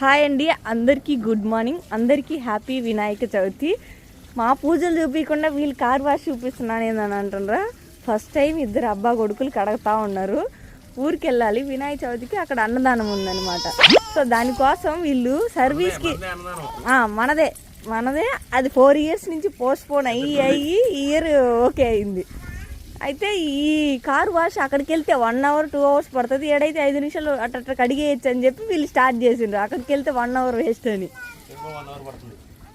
Hi అండి, అందరికీ good morning, అందరికీ హ్యాపీ వినాయక చవితి. మా పూజలు చూపించకుండా వీళ్ళు కార్ వాష్ చూపిస్తున్నాను ఏందని అంటున్నారా. ఫస్ట్ టైం ఇద్దరు అబ్బా కొడుకులు కడగతా ఉన్నారు. ఊరికి వెళ్ళాలి వినాయక చవితికి, అక్కడ అన్నదానం ఉందన్నమాట. సో దానికోసం వీళ్ళు సర్వీస్కి మనదే అది 4 years నుంచి పోస్ట్పోన్ అయ్యి ఈ ఇయర్ ఓకే అయింది. అయితే ఈ కార్ వాష్ అక్కడికి వెళ్తే 1 hour 2 hours పడుతుంది, ఏడైతే 5 నిమిషాలు అట్లా కడిగేయచ్చు అని చెప్పి వీళ్ళు స్టార్ట్ చేసిండ్రు. అక్కడికి వెళ్తే 1 hour వేస్ట్ అని.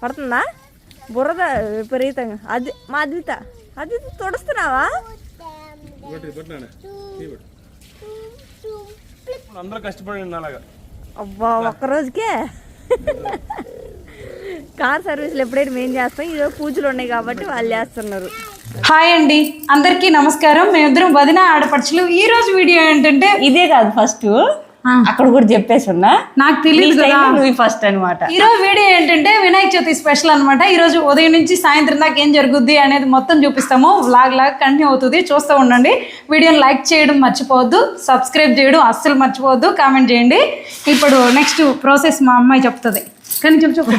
పడుతుందా బురద విపరీతంగా? అది మా అద్విత తుడుస్తున్నావా? అబ్బా ఒక్కరోజుకే కార్ సర్వీసులు ఎప్పుడైనా మేము చేస్తాం, ఈరోజు పూజలు ఉన్నాయి కాబట్టి వాళ్ళు చేస్తున్నారు. హాయ్ అండి, అందరికీ నమస్కారం. మేమిద్దరం వదిన ఆడపడుచులు. ఈ రోజు వీడియో ఏంటంటే ఇదే కాదు, ఫస్ట్ అక్కడ కూడా చెప్పేసి ఉన్నా, నాకు తెలియదు నువ్వు ఫస్ట్ అనమాట. ఈ రోజు వీడియో ఏంటంటే వినాయక చవితి స్పెషల్ అనమాట. ఈ రోజు ఉదయం నుంచి సాయంత్రం దాకా ఏం జరుగుద్ది అనేది మొత్తం చూపిస్తాము. వ్లాగ్ కంటిన్యూ అవుతుంది, చూస్తూ ఉండండి. వీడియోని లైక్ చేయడం మర్చిపోవద్దు, సబ్స్క్రైబ్ చేయడం అస్సలు మర్చిపోవద్దు, కామెంట్ చేయండి. ఇప్పుడు నెక్స్ట్ ప్రాసెస్ మా అమ్మాయి చెప్తుంది, కానీ చెప్పు.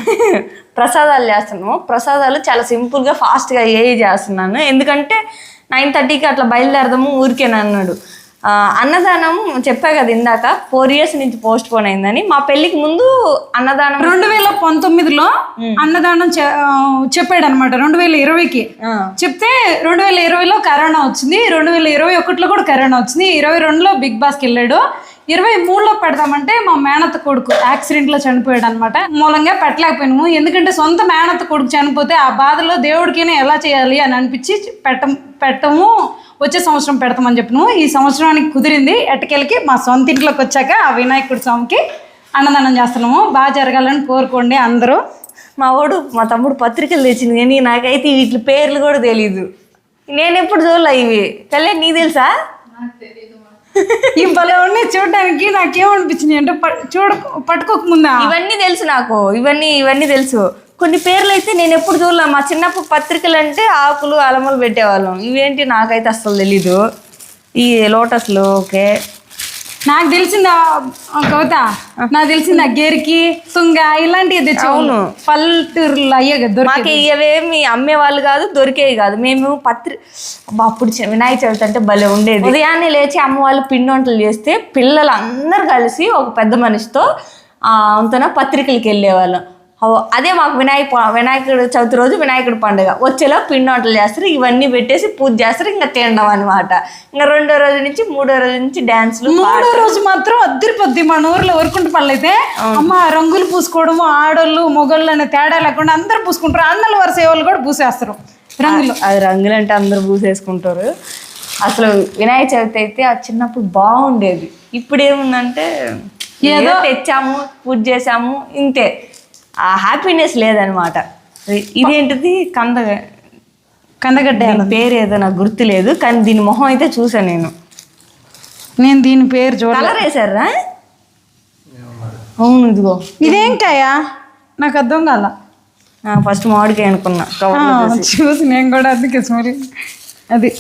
ప్రసాదాలు చేస్తున్నాము. ప్రసాదాలు చాలా సింపుల్గా ఫాస్ట్గా చేస్తున్నాను, ఎందుకంటే 9:30కి అట్లా బయలుదేరదాము ఊరికేనా అన్నాడు. అన్నదానం చెప్పా కదా ఇందాక, 4 years నుంచి పోస్ట్ పోన్ అయిందని. మా పెళ్లికి ముందు అన్నదానం 2019లో అన్నదానం చెప్పాడు అనమాట. 2020కి చెప్తే 2020లో కరోనా వచ్చింది, 2021లో కూడా కరోనా వచ్చింది, 2022లో బిగ్ బాస్కి వెళ్ళాడు. 23లో పెడదామంటే మా మేనత్త కొడుకు యాక్సిడెంట్లో చనిపోయాడు అనమాట. మూలంగా పెట్టలేకపోయినాము. ఎందుకంటే సొంత మేనత్త కొడుకు చనిపోతే ఆ బాధలో దేవుడికైనా ఎలా చేయాలి అని అనిపించి పెట్టము. వచ్చే సంవత్సరం పెడతామని చెప్పినాము. ఈ సంవత్సరానికి కుదిరింది. ఎట్టకెళ్ళకి మా సొంత ఇంట్లోకి వచ్చాక ఆ వినాయకుడి స్వామికి అన్నదానం చేస్తున్నాము. బాగా జరగాలని కోరుకోండి అందరూ. మా తమ్ముడు పత్రికలు తెచ్చింది, కానీ నాకైతే వీటి పేర్లు కూడా తెలీదు. నేను ఎప్పుడు చూడలే ఇవి. తెల్లే నీకు తెలుసా? ఈ భలే ఉన్నాయి చూడడానికి. నాకేమనిపించింది అంటే పట్టుకోకముందా ఇవన్నీ తెలుసు నాకు, ఇవన్నీ తెలుసు. కొన్ని పేర్లు అయితే నేను ఎప్పుడు చూడలే. మా చిన్నప్పుడు పత్రికలు అంటే ఆకులు అలమలు పెట్టేవాళ్ళం. ఇవేంటి నాకైతే అస్సలు తెలీదు. ఈ లోటస్లు ఓకే, నాకు తెలిసింది కవిత, నాకు తెలిసింది గేరికి తుంగ ఇలాంటివి తెచ్చావును. పల్లెటూరులో అయ్యే కదా మాకు ఇవేమి అమ్మేవాళ్ళు కాదు, దొరికేవి కాదు. మేము అప్పుడు వినాయక చవితి అంటే భలే ఉండేది. ఉదయాన్నే లేచి అమ్మ వాళ్ళు పిండి వంటలు చేస్తే పిల్లలు అందరు కలిసి ఒక పెద్ద మనిషితో అంతన పత్రికలకి వెళ్ళేవాళ్ళం. అదే మాకు వినాయకుడు చవితి రోజు వినాయకుడు పండుగ వచ్చేలా పిండి వంటలు చేస్తారు, ఇవన్నీ పెట్టేసి పూజ చేస్తారు, ఇంకా తినడం అనమాట. ఇంకా 2వ రోజు నుంచి 3వ రోజు నుంచి డ్యాన్స్లు. 3వ రోజు మాత్రం అద్దరిపోద్ది. మన ఊర్లో ఊరుకుంట పళ్ళు అయితే అమ్మ రంగులు పూసుకోవడము, ఆడోళ్ళు మొగోళ్ళు అనే తేడా లేకుండా అందరు పూసుకుంటారు. అన్నల వరుస వాళ్ళు కూడా పూసేస్తారు రంగులు. అది రంగులు అంటే అందరు పూసేసుకుంటారు. అసలు వినాయక చవితి అయితే ఆ చిన్నప్పుడు బాగుండేది. ఇప్పుడు ఏముందంటే ఏదో తెచ్చాము, పూజ చేసాము, ఇంతే. ఆ హ్యాపీనెస్ లేదనమాట. ఇదేంటిది కందగడ్డ పేరు ఏదో నాకు గుర్తు లేదు, కానీ దీని మొహం అయితే చూసాను నేను దీని పేరు కలర్ వేసారా? అవును, ఇదిగో ఇదేంటాయా నాకు అర్థం కాల. ఫస్ట్ మామిడికాయ అనుకున్నా, చూసి నేను కూడా అందుకే సారీ. అది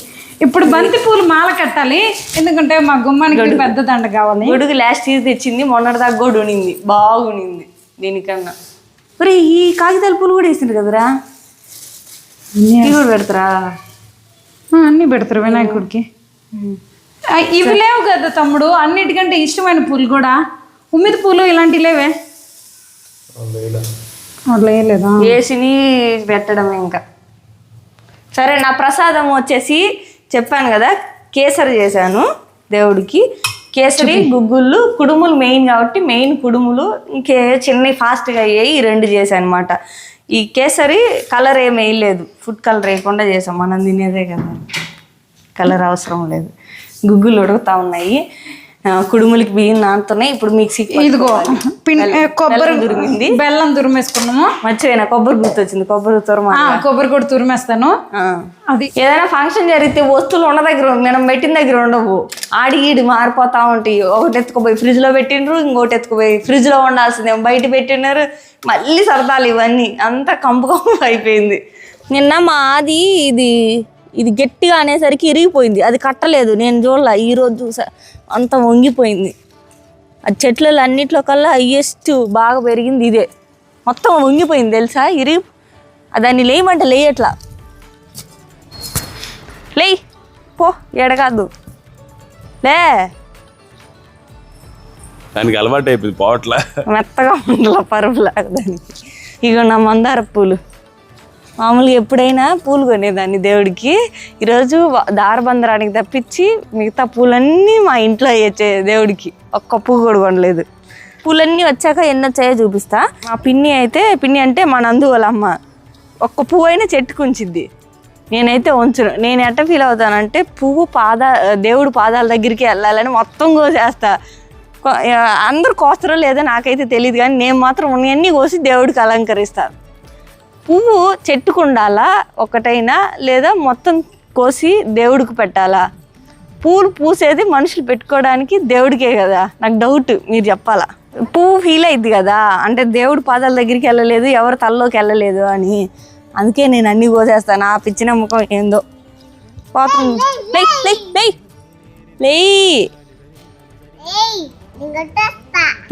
ఇప్పుడు బంతి పూలు మాల కట్టాలి, ఎందుకంటే మా గుమ్మానికి పెద్ద దండ కావాలి. గొడుగు లాస్ట్ ఇయర్ తెచ్చింది, మొన్నటిదాకా కూడా ఉనింది, బాగునింది దీనికన్నా. మరి ఈ కాగితాల పూలు కూడా వేసిండ్రు కదరా, ఇవి కూడా పెడతారా? అన్నీ పెడతారు వినాయకుడికి. ఇవి లేవు కదా తమ్ముడు, అన్నిటికంటే ఇష్టమైన పూలు కూడా ఉమ్మిది పూలు ఇలాంటివి లేవే. లేదా వేసిని పెట్టడమే. ఇంకా సరే, నా ప్రసాదం వచ్చేసి చెప్పాను కదా, కేసరి చేశాను దేవుడికి. కేసరి, గుగ్గుళ్ళు, కుడుములు మెయిన్ కాబట్టి మెయిన్ కుడుములు, ఇంకే చిన్న ఫాస్ట్గా అయ్యాయి. ఈ 2 చేశాను అనమాట. ఈ కేసరి కలర్ ఏమి వేయలేదు, ఫుడ్ కలర్ వేయకుండా చేసాం, మనం తినేదే కదా, కలర్ అవసరం లేదు. గుగ్గులు ఉడుకుతా ఉన్నాయి, కుడుములకి బియ్యం నానుతున్నాయి. ఇప్పుడు మిక్సీ ఇదిగో కొబ్బరి తురిమింది, బెల్లం తురిమేసుకున్నాము. మర్చిపోయినా కొబ్బరి గుర్తొచ్చింది, కొబ్బరి కూడా తురిమేస్తాను. అది ఏదైనా ఫంక్షన్ జరిగితే వస్తువులు ఉన్న దగ్గర మనం పెట్టిన దగ్గర ఉండవు, ఆడి ఈడి మారిపోతా ఉంటాయి. ఒకటి ఎత్తుకుపోయి ఫ్రిడ్జ్లో పెట్టిండ్రు, ఇంకోటి ఎత్తుకుపోయి ఫ్రిడ్జ్లో ఉండాల్సిందే బయట పెట్టినారు, మళ్ళీ సరదాలు ఇవన్నీ అంతా కంపు అయిపోయింది. నిన్న మాది ఇది గట్టిగా అనేసరికి ఇరిగిపోయింది, అది కట్టలేదు, నేను చూడలే. ఈరోజు చూసా అంత వంగిపోయింది. ఆ చెట్లలో అన్నిట్లో కల్లా హైయెస్ట్ బాగా పెరిగింది ఇదే. మొత్తం వంగిపోయింది తెలుసా, ఇరిగి దాన్ని లేయమంటే లేయట్లా. లేయ్ పో, ఎడగాదు లే, దానికి అలవాటు అయిపోయింది పోవట్లా, మెత్తగా ఉండలా పరుపులాగా దానికి. ఇగో నా మందార పూలు, మామూలుగా ఎప్పుడైనా పూలు కొనేదాన్ని దేవుడికి. ఈరోజు దారబందరానికి తప్పించి మిగతా పూలన్నీ మా ఇంట్లో వేయచ్చే దేవుడికి, ఒక్క పువ్వు కూడా కొనలేదు. పూలన్నీ వచ్చాక ఎన్ని వచ్చాయో చూపిస్తా. మా పిన్ని అయితే, పిన్ని అంటే మా నందు వాళ్ళ అమ్మ, ఒక్క పువ్వు అయినా చెట్టుకు ఉంచిద్ది, నేనైతే ఉంచను. నేను ఎట్ట ఫీల్ అవుతానంటే పువ్వు దేవుడు పాదాల దగ్గరికి వెళ్ళాలని మొత్తం కోసేస్తా. అందరూ కోస్తారో లేదో నాకైతే తెలియదు, కానీ నేను మాత్రం ఉన్నవన్నీ కోసి దేవుడికి అలంకరిస్తా. పువ్వు చెట్టుకు ఉండాలా ఒకటైనా, లేదా మొత్తం కోసి దేవుడికి పెట్టాలా? పూలు పూసేది మనుషులు పెట్టుకోవడానికి, దేవుడికే కదా. నాకు డౌట్, మీరు చెప్పాలా. పువ్వు ఫీల్ అయింది కదా, అంటే దేవుడి పాదాల దగ్గరికి వెళ్ళలేదు, ఎవరి తలలోకి వెళ్ళలేదు అని. అందుకే నేను అన్నీ కోసేస్తాను. ఆ పిచ్చి నమ్మకం ఏందో. పాత్రం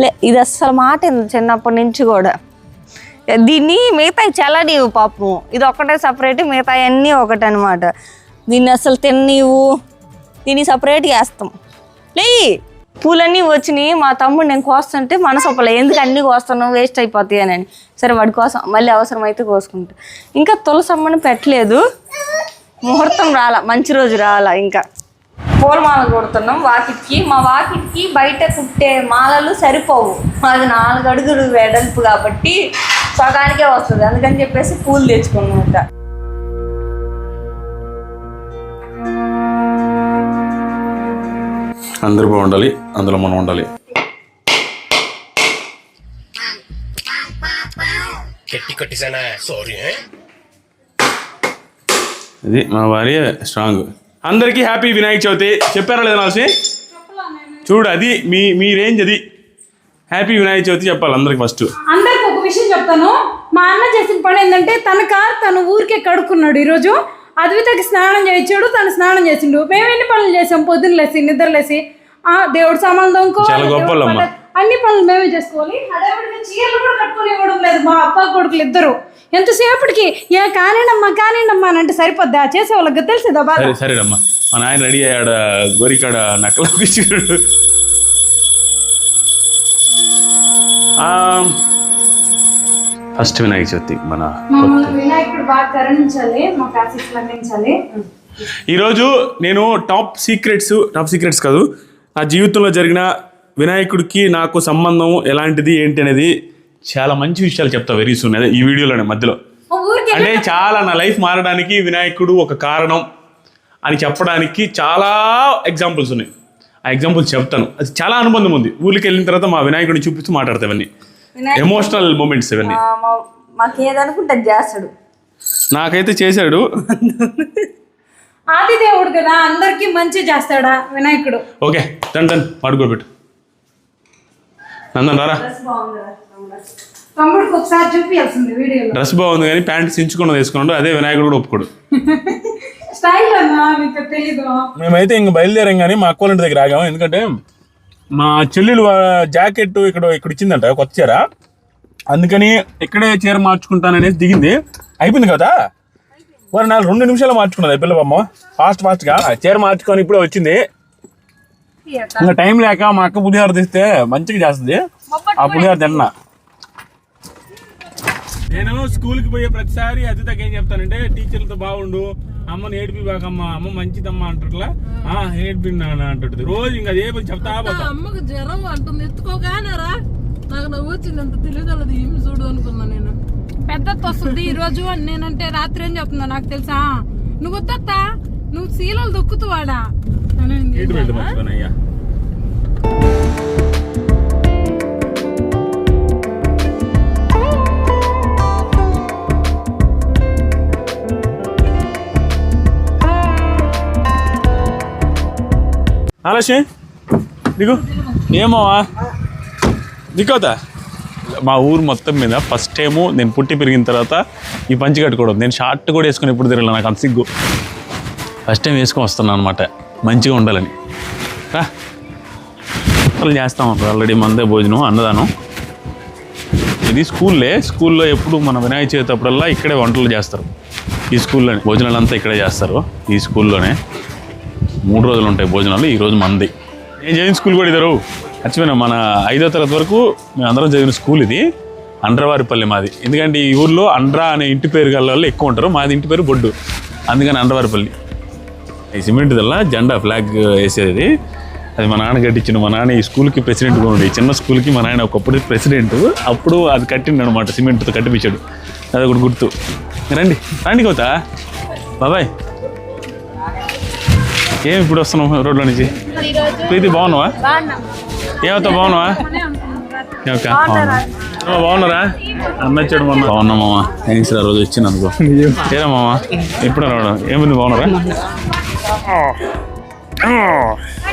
లే, ఇది అస్సలు మాట చిన్నప్పటి నుంచి కూడా. దీన్ని మిగతాయి చల్లనివ్వు పాపం, ఇది ఒక్కటే సపరేట్, మిగతాయి అన్నీ ఒకటి అనమాట. దీన్ని అసలు తిన్నీవు, దీన్ని సపరేట్ చేస్తాం. లే, పూలన్నీ వచ్చినాయి. మా తమ్ముడు నేను కోస్తుంటే మనసు ఒప్పలే, ఎందుకు అన్నీ కోస్తున్నావు, వేస్ట్ అయిపోతాయి అని. సరే వాడి కోసం మళ్ళీ అవసరమైతే కోసుకుంటా. ఇంకా తులసమ్మని పెట్టలేదు, ముహూర్తం రాలా, మంచి రోజు రాలా. ఇంకా పూలమాల కొడుతున్నాం వాకిట్కి. మా వాకిట్కి బయట కుట్టే మాలలు సరిపోవు, అది 4 అడుగులు వెడల్పు కాబట్టి సగానికే వస్తుంది. అందుకని చెప్పేసి పూలు తెచ్చుకున్నాం. ఇంకా అందరూ బాగుండాలి, అందులో మనం ఉండాలి. ఇది మా భార్య స్ట్రాంగ్. అందరికీ హ్యాపీ వినాయక చవితి చెప్పారా లేదా నాల్సి? చూడు, అది మీ రేంజ్, అది హ్యాపీ వినాయక చవితి చెప్పాలి అందరికి. ఫస్ట్ అందరికి ఒక విషయం చెప్తాను. మా అన్న చేసిన పని ఏంటంటే తను ఊరికే కడుక్కున్నాడు. ఈరోజు అద్వితకి స్నానం చేయించాడు, తను స్నానం చేసిండు. మేము ఎన్ని పనులు చేసాం, పొద్దున్న లేసి నిద్రలేసి దేవుడు సామాన్లు దొంగ అన్ని పనులు మేమే చేసుకోవాలి. అదేవిధంగా చీరలు కూడా కట్టుకొని ఇవ్వడం లేదు మా అప్ప కొడుకులు ఇద్దరు. ఎంతసేపటికి కానిండమ్మా అని అంటే సరిపోద్దా, చేసే వాళ్ళకి తెలిసేదా బాగా. సరేనమ్మా, మా నాయన రెడీ అయ్యాడు, గోరికాడ నక్కలు. ఫస్ట్ వినాయక చవితి మన వినాయకుడు బాగా కరుణించాలి, మాకు ఆశీస్సులు అందించాలి. ఈరోజు నేను టాప్ సీక్రెట్స్ కాదు, నా జీవితంలో జరిగిన వినాయకుడికి నాకు సంబంధం ఎలాంటిది ఏంటి అనేది చాలా మంచి విషయాలు చెప్తా వెరీ సూన్. అదే ఈ వీడియోలోనే మధ్యలో, అంటే చాలా నా లైఫ్ మారడానికి వినాయకుడు ఒక కారణం అని చెప్పడానికి చాలా ఎగ్జాంపుల్స్ ఉన్నాయి. ఆ ఎగ్జాంపుల్స్ చెప్తాను. అది చాలా అనుబంధం ఉంది. ఊరికి వెళ్ళిన తర్వాత మా వినాయకుడిని చూపిస్తూ మాట్లాడతా. ఇవన్నీ ఎమోషనల్ మూమెంట్స్. ఇవన్నీ మాకు ఏదనుకుంటే చేస్తాడు, నాకైతే చేశాడు. ఆది దేవుడు కదా, అందరికి మంచి చేస్తాడా వినాయకుడు. ఓకే, టన్ పడుకోబెట్టు. నందన్ రారా. తమ్ముడికి ఒకసారి చూపించాల్సింది వీడియోలో. డ్రెస్ బాగుంది కానీ ప్యాంట్ చించుకున్నది వేసుకున్నాడు, అదే వినాయకుడు కూడా ఒప్పుకోడు. స్టైల్ అన్నా మీకు తెలీదు. మేమైతే ఇంక బయలుదేరాం కానీ మా అక్కోళ్ళ ఇంటి దగ్గర ఆగాము. ఎందుకంటే మా చెల్లెలు జాకెట్ ఇక్కడ ఇచ్చిందంట, కొత్త చీర. అందుకని ఇక్కడే చీర మార్చుకుంటాననేసి దిగింది. అయిపోయింది కదా, మరి 2 నిమిషాలు మార్చుకున్నది పిల్లబమ్మ. ఫాస్ట్గా చీర మార్చుకొని ఇప్పుడే వచ్చింది. ఇంకా టైం లేక మా అక్క పులిహోర తెస్తే మంచిగా చేస్తుంది. ఆ పులిహోర తిన్నా. నేను స్కూల్కి పోయే ప్రతిసారి అతిథకి ఏం చెప్తానంటే, టీచర్లతో బాగుండు, అమ్మని ఏడిపి బాకమ్మా, అమ్మ మంచిదమ్మా అంటుట్లా ఏడిపి అంటుంది రోజు. ఇంకా అదే చెప్తా పోతా. అమ్మకు జ్వరం అంటుంది, ఎత్తుకోగానరా నాకు నవ్వు వచ్చింది. అంత తెలియదు ఏమి చూడు అనుకున్నా నేను. పెద్ద వస్తుంది ఈ రోజు అని నేనంటే రాత్రి ఏం చెప్తున్నా నాకు తెలుసా, నువ్వు వద్దా, నువ్వు శీలలు దొక్కుతువాడా అయ్యా. ఆలస్యం దిగు. ఏమోవా దిగవుతా. మా ఊరు మొత్తం మీద ఫస్ట్ టైము నేను పుట్టి పెరిగిన తర్వాత ఈ పంచి కట్టుకోవడం. నేను షార్ట్ కూడా వేసుకొని ఎప్పుడు తిరగలేదు, నాకు అంత సిగ్గు. ఫస్ట్ టైం వేసుకొని వస్తున్నాను అనమాట, మంచిగా ఉండాలని. వంటలు చేస్తూ ఉంటారు ఆల్రెడీ మందే భోజనం అన్నదానం. ఇది స్కూల్లో ఎప్పుడు మన వినాయక చవితి అప్పుడల్లా ఇక్కడే వంటలు చేస్తారు. ఈ స్కూల్లోనే భోజనాలు అంతా ఇక్కడే చేస్తారు. ఈ స్కూల్లోనే 3 రోజులు ఉంటాయి భోజనాలు. ఈరోజు మంది. నేను చదివిన స్కూల్ కూడా ఇద్దరు మర్చిపోయినా. మన 5వ తరగతి వరకు మేము అందరం చదివిన స్కూల్ ఇది. అండ్రవారిపల్లి మాది. ఎందుకంటే ఈ ఊర్లో అండ్రా అనే ఇంటి పేరు గల వాళ్ళు ఎక్కువ ఉంటారు. మాది ఇంటి పేరు బొడ్డు, అందుకని అండ్రవారిపల్లి. ఈ సిమెంట్ దల్లా జెండా ఫ్లాగ్ వేసేది అది మా నాన్న కట్టించిన. మా నాన్న ఈ స్కూల్కి ప్రెసిడెంట్గా ఉండే. చిన్న స్కూల్కి మా నాయన ఒకప్పుడు ప్రెసిడెంట్. అప్పుడు అది కట్టిండు అనమాట, సిమెంట్తో కట్టిపించాడు. అది ఒకటి గుర్తు. రండి కోతా బాబాయ్. ఏమి ఇప్పుడు వస్తున్నావు రోడ్లో నుంచి? ప్రీతి బాగున్నావా? ఏమవుతావు? బాగున్నావా? బాగున్నారా? అన్న వచ్చాడు మొన్న. బాగున్నా మామ. థ్యాంక్స్ రా, రోజు వచ్చింది అనుకో. ఏరా మామ ఎప్పుడు రావడం? ఏముంది? బాగున్నారా?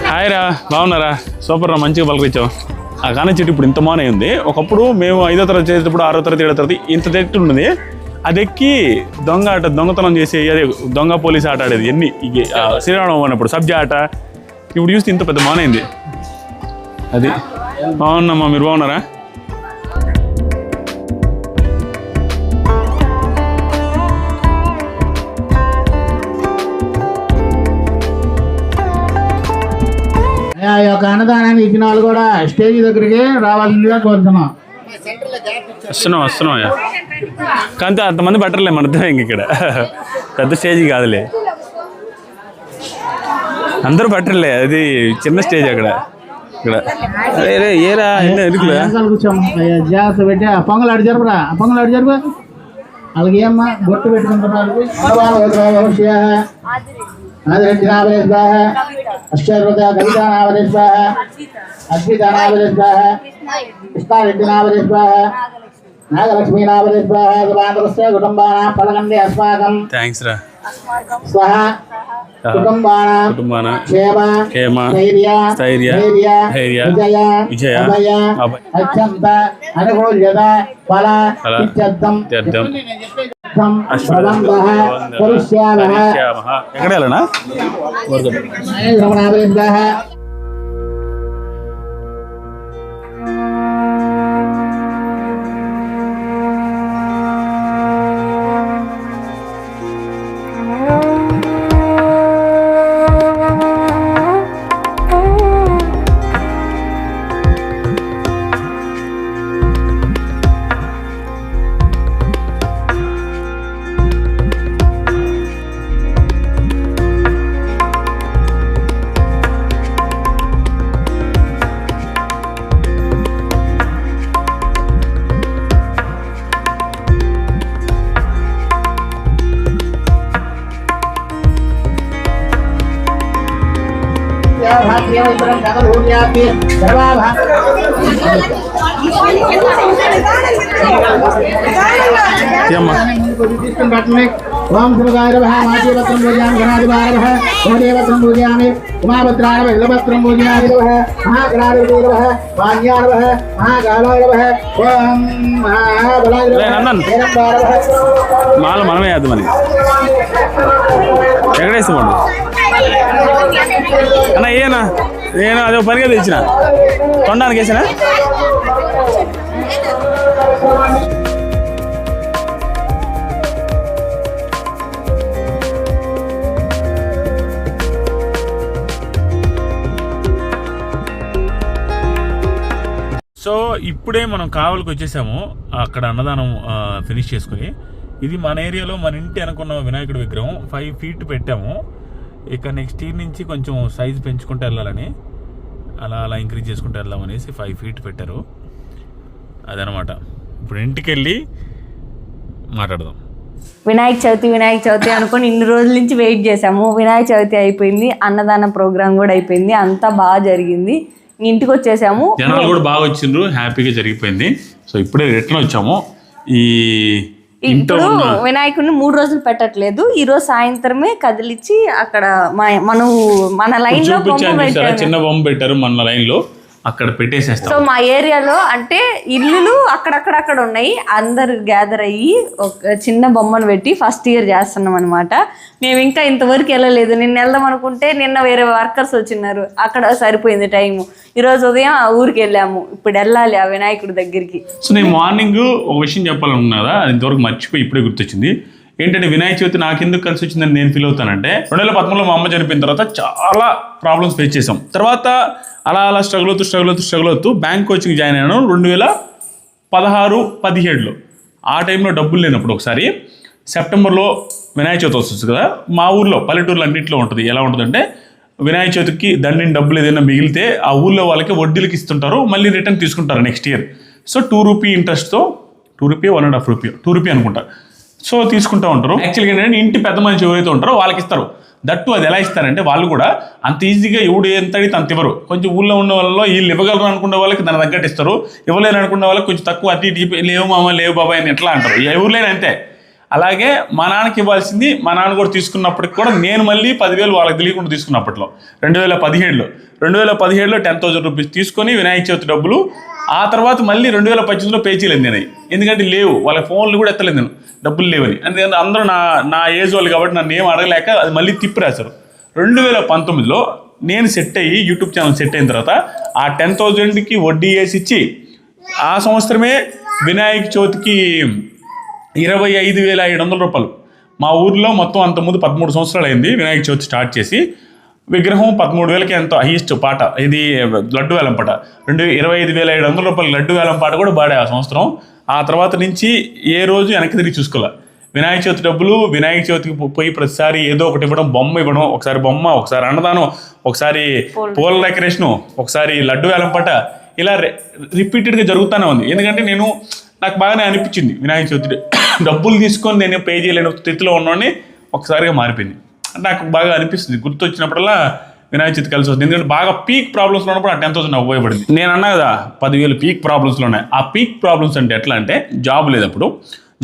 హాయ్ రా, బాగున్నారా? సూపర్ రా, మంచిగా పలకరించావు. ఆ కాని చెట్టు ఇప్పుడు ఇంత మానే ఉంది. ఒకప్పుడు మేము 5వ తరగతి చేసేటప్పుడు 6వ తరగతి 7వ తరగతి ఇంత చెట్టు ఉన్నది. అది ఎక్కి దొంగతనం చేసి అదే దొంగ పోలీస్ ఆట ఆడేది. ఎన్ని శ్రీరామనవమి అన్నప్పుడు సబ్జా ఆట. ఇప్పుడు చూస్తే ఇంత పెద్ద మానైంది. అది బాగున్నామ్మా, మీరు బాగున్నారా? ఆ యొక్క అన్నదానాన్ని ఇచ్చిన వాళ్ళు కూడా స్టేజ్ దగ్గరికి రావాల్సిందిగా కోరుతున్నాం. వస్తున్నాం కానీ అంతమంది బట్టర్లే మన ఇంక ఇక్కడ పెద్ద స్టేజ్ కాదులే, అందరూ బట్టర్లే. అది చిన్న స్టేజ్ అక్కడ. ఇక్కడ ఏరా జాగ్రత్త పెట్టి ఆ పొంగలు అడి జరుపురా, ఆ పొంగలు అడి జరుపు. వాళ్ళకి ఏమ్మా బొట్టు పెట్టుకుంటున్నారు. నాగలక్ష్మీనాభరేశ్వర కుటుంబానా పలకండి అస్మాకం కుటుంబాన క్షేమ స్థైర్య విజయ అత్యంత అనుకూల్యత ఫల ఇత్యర్థం ఎక్కడ వెళ్ళనా? ఓం శివగాయ మాతీపత్రం పూజయామి గణాధిపార ఓదేవత్రం పూజయామి ఉమాభద్రాయ విలభత్రం పూజయామి మహాగణాధిపతి పాణ్యాయ మహాకాలాయ ఓం మహాబలాయ మాల మనమే వేద్దాం. మరి ఎక్కడేస్తామండి అన్న? నేను అదే పనిగా తెచ్చిన తొండానికి వేసిన. సో ఇప్పుడే మనం కావలికి వచ్చేసాము. అక్కడ అన్నదానం ఫినిష్ చేసుకుని, ఇది మన ఏరియాలో మన ఇంటి అనుకున్న వినాయకుడి విగ్రహం 5 feet పెట్టాము. ఇక నెక్స్ట్ ఇయర్ నుంచి కొంచెం సైజు పెంచుకుంటూ వెళ్ళాలని, అలా ఇంక్రీజ్ చేసుకుంటూ వెళ్దామనేసి 5 feet పెట్టారు. అదనమాట. ఇప్పుడు ఇంటికి వెళ్ళి మాట్లాడదాం. వినాయక చవితి అనుకొని ఇన్ని రోజుల నుంచి వెయిట్ చేసాము. వినాయక చవితి అయిపోయింది, అన్నదాన ప్రోగ్రామ్ కూడా అయిపోయింది, అంతా బాగా జరిగింది. ఇంటికి వచ్చేసాము. జనాలు కూడా బాగా వచ్చిండ్రు, హ్యాపీగా జరిగిపోయింది. సో ఇప్పుడే రిటర్న్ వచ్చాము. ఇప్పుడు వినాయకుడిని 3 రోజులు పెట్టట్లేదు. ఈ రోజు సాయంత్రమే కదిలిచ్చి అక్కడ మన లైన్ లో చిన్న బొమ్మ పెట్టారు మన లైన్ లో. అక్కడ పెట్టేసేస్తాం. సో మా ఏరియాలో అంటే ఇల్లులు అక్కడక్కడ ఉన్నాయి, అందరు గ్యాదర్ అయ్యి ఒక చిన్న బొమ్మను పెట్టి ఫస్ట్ ఇయర్ చేస్తున్నాం అనమాట. మేము ఇంకా ఇంతవరకు వెళ్ళలేదు. నిన్న వెళ్దాం అనుకుంటే నిన్న వేరే వర్కర్స్ వచ్చినారు, అక్కడ సరిపోయింది టైము. ఈరోజు ఉదయం ఆ ఊరికి వెళ్ళాము, ఇప్పుడు వెళ్ళాలి ఆ వినాయకుడి దగ్గరికి. సో నేను మార్నింగ్ ఒక విషయం చెప్పాలనుకున్నా కదా, అది ఇంతవరకు మర్చిపోయి ఇప్పుడే గుర్తొచ్చింది. ఏంటంటే వినాయక చవితి నాకు ఎందుకు కలిసి వచ్చిందని నేను ఫీల్ అవుతానంటే 2013లో మా అమ్మ చనిపోయిన తర్వాత చాలా ప్రాబ్లమ్స్ ఫేస్ చేసాం. తర్వాత అలా స్ట్రగుల్ అవుతూ బ్యాంక్ కోచింగ్ జాయిన్ అయ్యాను 2016-17లో. ఆ టైంలో డబ్బులు లేనప్పుడు ఒకసారి సెప్టెంబర్లో వినాయక చవితి వస్తుంది కదా, మా ఊర్లో పల్లెటూర్లు అన్నింటిలో ఉంటుంది. ఎలా ఉంటుందంటే వినాయక చవితికి దండిని డబ్బులు ఏదైనా మిగిలితే ఆ ఊళ్ళో వాళ్ళకి వడ్డీలకి ఇస్తుంటారు, మళ్ళీ రిటర్న్ తీసుకుంటారు నెక్స్ట్ ఇయర్. సో ₹2 ఇంట్రెస్ట్తో ₹2 1.5 ₹2 అనుకుంటా. సో తీసుకుంటూ ఉంటారు. యాక్చువల్గా ఏంటంటే ఇంటి పెద్ద మనిషి ఎవరైతే ఉంటారో వాళ్ళకి ఇస్తారు. దట్టు అది ఎలా ఇస్తారంటే వాళ్ళు కూడా అంత ఈజీగా ఎవడు ఎంత అడిగితే అంత ఇవ్వరు. కొంచెం ఊళ్ళో ఉన్న వాళ్ళలో వీళ్ళు ఇవ్వగలరు అనుకునే వాళ్ళకి దాని తగ్గట్టు ఇస్తారు, ఇవ్వలేరు అనుకునే వాళ్ళకి కొంచెం తక్కువ అతి లేవు మామ లేవు బాబాయ్ అని ఎట్లా అంటారు. ఎవరు లేని అంతే. అలాగే మా నాన్నకి ఇవ్వాల్సింది మా నాన్న కూడా తీసుకున్నప్పటికి కూడా నేను మళ్ళీ 10,000 వాళ్ళకి తెలియకుండా తీసుకున్నప్పట్లో 2017లో 10,000 రూపీస్ తీసుకొని వినాయక చవితి డబ్బులు. ఆ తర్వాత మళ్ళీ 2018లో పే చేయలేదు నేను, ఎందుకంటే లేవు, వాళ్ళ ఫోన్లు కూడా ఎత్తలేదు నేను, డబ్బులు లేవని. అందుకని అందరూ నా ఏజ్ వాళ్ళు కాబట్టి నన్ను ఏం అడగలేక అది మళ్ళీ తిప్పి రాశారు. 2019లో నేను సెట్ అయ్యి యూట్యూబ్ ఛానల్ సెట్ అయిన తర్వాత ఆ 10,000కి వడ్డీ వేసి ఇచ్చి ఆ సంవత్సరమే వినాయక చవితికి 25,500 రూపాయలు. మా ఊర్లో మొత్తం అంతకుముందు 13 సంవత్సరాలు అయింది వినాయక చవితి స్టార్ట్ చేసి. విగ్రహం 13,000కి ఎంతో హైయెస్ట్ పాట, ఇది లడ్డు వేలం పాట. 25,500 రూపాయలు లడ్డు వేలం పాట కూడా పాడే ఆ సంవత్సరం. ఆ తర్వాత నుంచి ఏ రోజు వెనక్కి తిరిగి చూసుకోలే. వినాయక చవితి డబ్బులు వినాయక చవితికి పోయి ప్రతిసారి ఏదో ఒకటి ఇవ్వడం, బొమ్మ ఇవ్వడం, ఒకసారి బొమ్మ, ఒకసారి అన్నదానం, ఒకసారి పూల డెకరేషను, ఒకసారి లడ్డు వేలం పాట, ఇలా రిపీటెడ్గా జరుగుతూనే ఉంది. ఎందుకంటే నాకు బాగానే అనిపించింది వినాయక చవితి డబ్బులు తీసుకొని నేను పే చేయలేని స్థితిలో ఉన్నోడిని ఒకసారిగా మారిపోయింది. నాకు బాగా అనిపిస్తుంది, గుర్తొచ్చినప్పుడల్లా వినాయక చవితి కలిసి వస్తుంది. ఎందుకంటే బాగా పీక్ ప్రాబ్లమ్స్లో ఉన్నప్పుడు ఆ 10,000 నాకు ఉపయోగపడింది. నేను అన్నా కదా 10,000 పీక్ ప్రాబ్లమ్స్లో ఉన్నాయి. ఆ పీక్ ప్రాబ్లమ్స్ అంటే ఎట్లా అంటే జాబ్ లేదప్పుడు,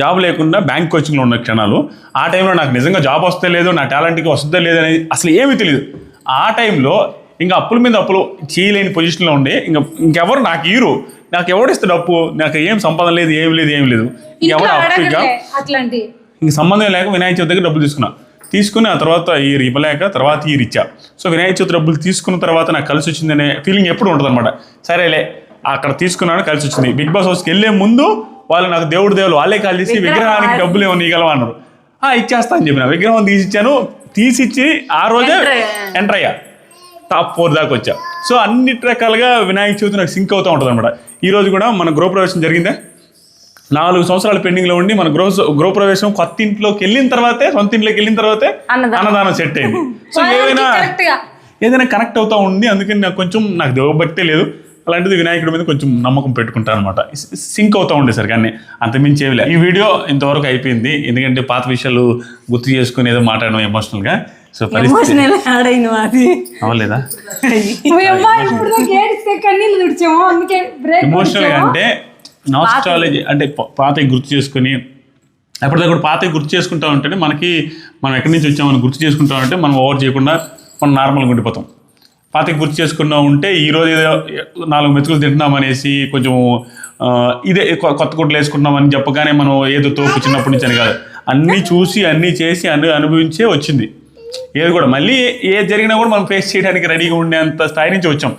జాబ్ లేకుండా బ్యాంక్ కోచింగ్లో ఉన్న క్షణాలు. ఆ టైంలో నాకు నిజంగా జాబ్ వస్తే లేదు, నా టాలెంట్కి వస్తుందో లేదు అనేది అసలు ఏమీ తెలియదు. ఆ టైంలో ఇంకా అప్పుల మీద అప్పులు చేయలేని పొజిషన్లో ఉండి ఇంకెవరు నాకు ఈరు, నాకు ఎవడు ఇస్తాడు అప్పు, నాకు ఏం సంపాదన లేదు, ఏం లేదు ఎవరు అప్పుగా అట్లాంటి ఇంక సంబంధం లేక వినాయక చవితి దగ్గర డబ్బులు తీసుకుని ఆ తర్వాత ఇయర్ ఇవ్వలేక తర్వాత ఇయర్ ఇచ్చా. సో వినాయక చవితి డబ్బులు తీసుకున్న తర్వాత నాకు కలిసి వచ్చిందనే ఫీలింగ్ ఎప్పుడు ఉంటుంది అనమాట. సరేలే అక్కడ తీసుకున్నాను కలిసి వచ్చింది. బిగ్ బాస్ హౌస్కి వెళ్ళే ముందు వాళ్ళు నాకు దేవుడు వాళ్ళే కాల్ చేసి విగ్రహానికి డబ్బులు ఏమో నీగలవా అన్నారు. ఇచ్చేస్తా అని చెప్పిన విగ్రహం తీసిచ్చి ఆ రోజే ఎంటర్ అయ్యా, టాప్ 4 దాకా వచ్చా. సో అన్ని రకాలుగా వినాయక చవితి నాకు సింక్ అవుతూ ఉంటుంది అనమాట. ఈరోజు కూడా మన గృహప్రవేశం జరిగిందే, 4 సంవత్సరాలు పెండింగ్లో ఉండి మన గృహప్రవేశం కొత్త ఇంట్లోకి వెళ్ళిన తర్వాతే, సొంత ఇంట్లోకి వెళ్ళిన తర్వాతే అన్నదానం సెట్ అయింది. సో ఏదైనా కనెక్ట్ అవుతూ ఉంది. అందుకని నాకు దేవభక్తే లేదు, అలాంటిది వినాయకుడి మీద కొంచెం నమ్మకం పెట్టుకుంటాను అనమాట. సింక్ అవుతూ ఉండేసరికి అన్నీ, అంతమించి ఏమి లేదు. ఈ వీడియో ఇంతవరకు అయిపోయింది, ఎందుకంటే పాత విషయాలు గుర్తు చేసుకుని ఏదో మాట్లాడడం ఎమోషనల్గా. సో పరిస్థితి అవ్వలేదా ఎమోషనల్గా అంటే నాస్టాలజీ అంటే పాతవి గుర్తు చేసుకుని ఎప్పటికప్పుడు పాతవి గుర్తు చేసుకుంటా ఉంటేనే మనం ఎక్కడి నుంచి వచ్చామని గుర్తు చేసుకుంటా ఉంటే మనం ఓవర్ చేయకుండా మనం నార్మల్గా ఉండిపోతాం. పాతకి గుర్తు చేసుకున్నా ఉంటే ఈరోజు ఏదో 4 మెతుకులు తింటున్నాం అనేసి కొంచెం ఇదే కొత్త గుడ్లు వేసుకుంటున్నామని చెప్పగానే మనం ఏదో తోపు చిన్నప్పటి నుంచి అని కాదు, అన్నీ చూసి అన్నీ చేసి అనుభవించే వచ్చింది. ఏది కూడా మళ్ళీ ఏది జరిగినా కూడా మనం ఫేస్ చేయడానికి రెడీగా ఉండేంత స్థాయి నుంచి వచ్చాం.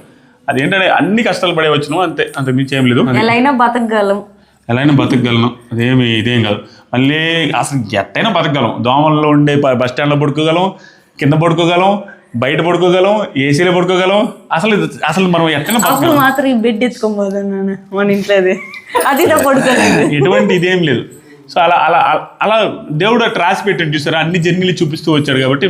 అదేంటంటే అన్ని కష్టాలు పడే వచ్చినాం, అంత మించి ఏం లేదు. ఎలా అయినా బతకగలను, ఇదేం కాదు. మళ్ళీ అసలు ఎట్టయినా బతకగలం. దోమల్లో ఉండే బస్ స్టాండ్లో పడుకోగలం, కింద పడుకోగలం, బయట పడుకోగలం, ఏసీలో పడుకోగలం. అసలు మనం ఎట్టైనా మాత్రం ఈ బెడ్ ఎత్తుకోబోతున్నాను మన ఇంట్లో, అది పడుకోలేదు, ఎటువంటి ఇదేం లేదు. సో అలా దేవుడు అట్లా రాసి పెట్టండి చూసారా, అన్ని జర్నీలు చూపిస్తూ వచ్చాడు కాబట్టి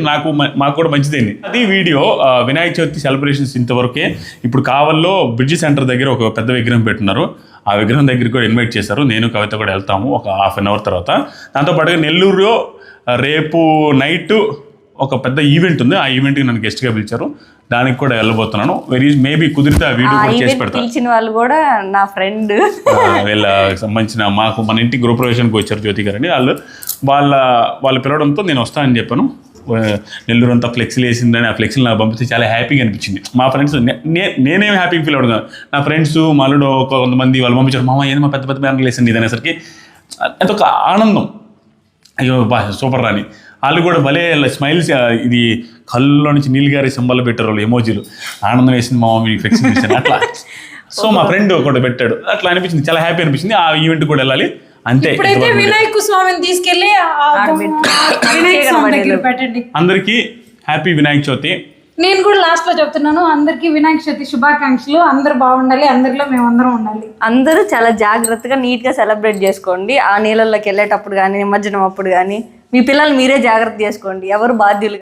మాకు కూడా మంచిదైంది. అది వీడియో. వినాయక చవితి సెలబ్రేషన్స్ ఇంతవరకే. ఇప్పుడు కావల్లో బ్రిడ్జి సెంటర్ దగ్గర ఒక పెద్ద విగ్రహం పెట్టున్నారు. ఆ విగ్రహం దగ్గరికి కూడా ఇన్వైట్ చేశారు. నేను కవిత కూడా వెళ్తాము ఒక ½ అన్ అవర్ తర్వాత. దాంతోపాటుగా నెల్లూరులో రేపు నైట్ ఒక పెద్ద ఈవెంట్ ఉంది. ఆ ఈవెంట్కి నన్ను గెస్ట్గా పిలిచారు, దానికి కూడా వెళ్ళబోతున్నాను. మేబీ కుదిరితే ఆ వీడియో కూడా చేసి పెడతాను. పిలిచిన వాళ్ళు కూడా నా ఫ్రెండ్, వీళ్ళకి సంబంధించిన మన ఇంటి గృహప్రవేశానికి వచ్చారు జ్యోతి గారు అని. వాళ్ళు పిలవడంతో నేను వస్తానని చెప్పాను. నెల్లూరు అంతా ఫ్లెక్సీలు వేసిందని ఆ ఫ్లెక్సీలు నాకు పంపిస్తే చాలా హ్యాపీగా అనిపించింది. మా ఫ్రెండ్స్ నేనేమి హ్యాపీగా ఫీల్ అవుతాను, నా ఫ్రెండ్స్ మాలో కొంతమంది వాళ్ళు పంపించారు, మామ ఏంది మా పెద్ద పెద్ద బ్యానర్లు వేసింది ఇది అనేసరికి అదొక ఆనందం. అయ్యో బా సూపర్ రాని వాళ్ళు కూడా భలే స్మైల్స్, ఇది కళ్ళలో నుంచి నీళ్ళు గారి సింబల్ పెట్టారు వాళ్ళు ఎమోజీలు, ఆనందం వేసింది మా మమ్మీ ఫ్లెక్సీ చూసాను అట్లా. సో మా ఫ్రెండ్ ఒకటి పెట్టాడు, అట్లా అనిపించింది, చాలా హ్యాపీ అనిపించింది. ఆ ఈవెంట్ కూడా వెళ్ళాలి అంతే. ఇప్పుడైతే వినాయక స్వామిని తీసుకెళ్ళి వినాయక స్వామి దగ్గర పెట్టండి. అందరికీ హ్యాపీ వినాయక చవితి. నేను కూడా లాస్ట్ లో చెప్తున్నాను, అందరికీ వినాయక చవితి శుభాకాంక్షలు. అందరు బాగుండాలి, అందరిలో మేమందరం ఉండాలి. అందరూ చాలా జాగ్రత్తగా నీట్గా సెలబ్రేట్ చేసుకోండి. ఆ నీళ్ళల్లోకి వెళ్ళేటప్పుడు కానీ నిమజ్జనం అప్పుడు కానీ మీ పిల్లలు మీరే జాగ్రత్త చేసుకోండి, ఎవరు బాధ్యులు